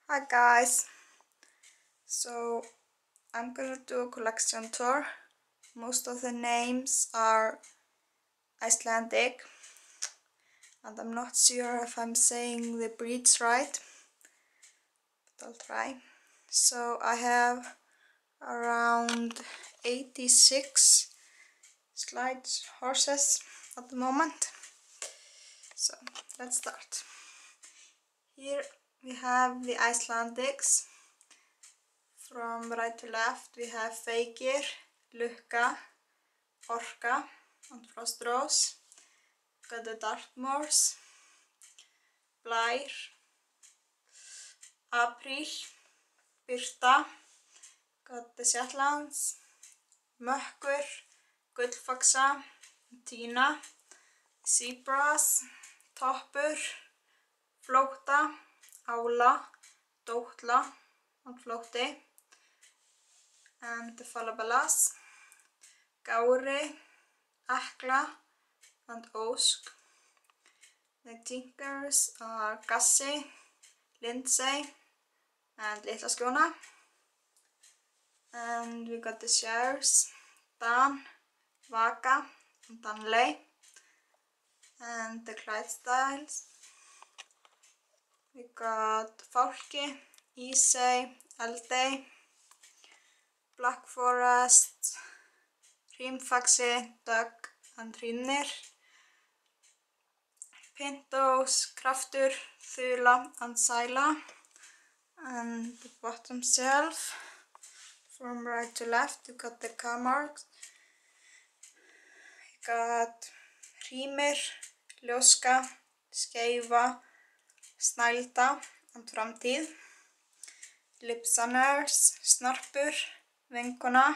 Hi guys, so I'm gonna do a collection tour. Most of the names are Icelandic and I'm not sure if I'm saying the breeds right, but I'll try. So I have around 86 slide horses at the moment. So let's start. Here we have the Icelandics. From right to left we have Feykir, Lukka, Orka and Frostrose. Got the Dartmoors, Blær, April, Birta, got the Shetlands, Mökkur, Gullfaxa, Tina, Zebras, Toppur, Flótta, Ála, Dótla and Flótti, and the Falabalas, Gári, Ekla and Ósk. The tinkers are Gassi, Lindsay and Litla Skjóna. And we got the shares, Dan, Vaka and Danley. And the Clydesdales. We got Fálki, Ísey, Eldey, Black Forest, Hrímfaxi, Dögg and Hrýnir. Pintos, Kraftur, Þula and Sæla. And the bottom shelf, from right to left, you got the Camargue. You got Hrímir, Ljóska, Skeifa, Snælda and Framtíð. Lipsanners, Snarpur, Vinkona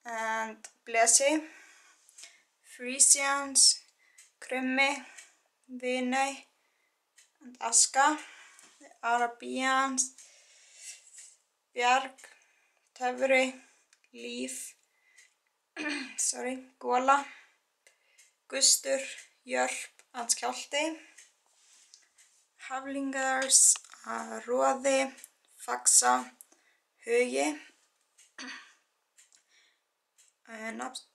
and Blesi. Frisians, Krummi, Viney and Aska. The Arabians, Bjarg, Töfri, Líf, Gola, Gustur, Jörp and Skjálfti. Haflingers are Roði, Faxa, Hugi.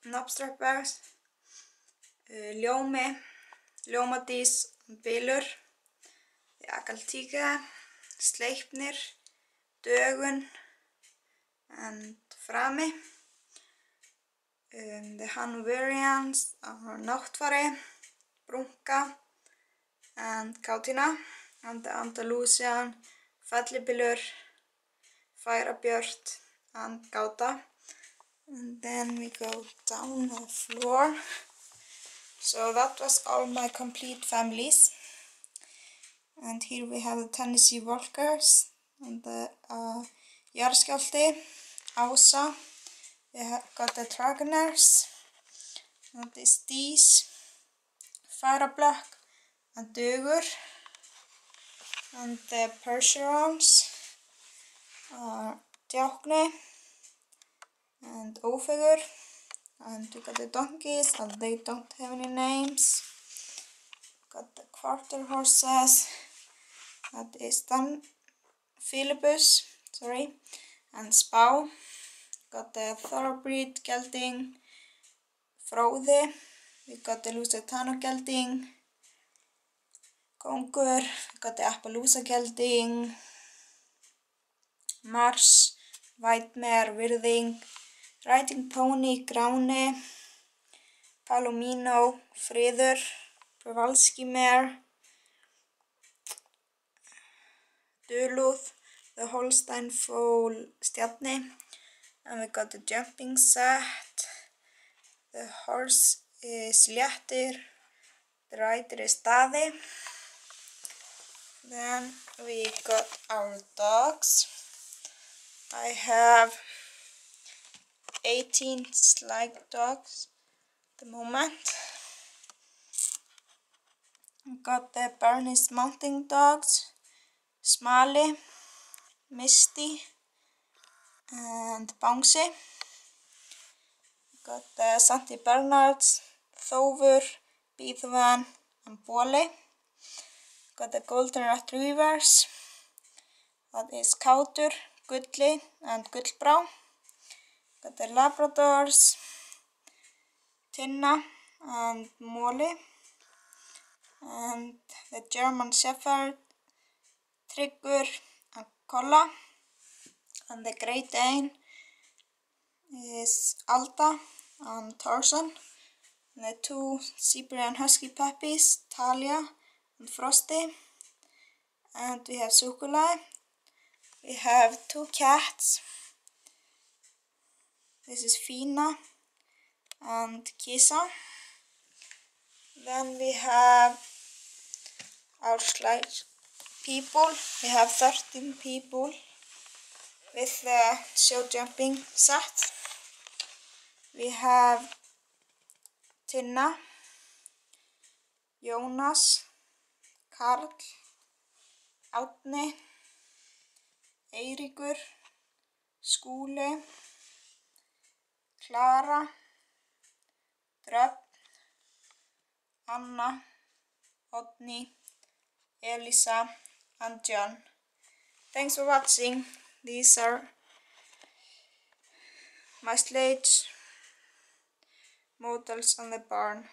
Nafnstrappers, Ljómi, Ljómadís and Bylur. The Agaltíka, Sleipnir, Dögun and Frami. The Hanoverians are Náttfari, Brunka and Kátína. And the Andalusian, Fellibylur, Færabjört and Gáta. And then we go down the floor. So that was all my complete families. And here we have the Tennessee Walkers and the Jarðskjálfti, Ása. We have got the Dragoners, and this Dís, Farablökk and Dugur. And the Percherons are Djákni and Ófegur. And we got the donkeys, and they don't have any names. Got the quarter horses. That is Philibus, and Spá. Got the thoroughbred gelding, Fróði. We got the Lusitano gelding, Kóngur. We got the Appaloosa gelding, Mars, White Mare, Virðing, Riding Pony, Gráni, Palomino, Friður, Przewalski Mare, Duluth, the Holstein foal Stjarni. And we got the jumping set. The horse is Léttir, the rider is Daði. Then we got our dogs. I have 18 slide dogs at the moment. We got the Bernese Mountain Dogs, Smali, Misty and Bouncy. Got the Saint Bernards, Þófur, Bíðvan and Boli. Got the Golden Retrievers, that is Kátur, Gulli and Gullbrá. Got the Labradors, Tinna and Móli, and the German Shepherd, Tryggur and Kolla, and the Great Dane is Alda and Tarzan, and the two Siberian Husky puppies, Talia and Frosty, and we have Sukulai. We have two cats. This is Fina and Kisa. Then we have our slide people. We have 13 people with the show jumping set. We have Tinna, Jónas, Karl, Árni, Eiríkur, Skúli, Klara, Dröfn, Anna, Oddný, Elisa and John. Thanks for watching. These are my sledge models on the barn.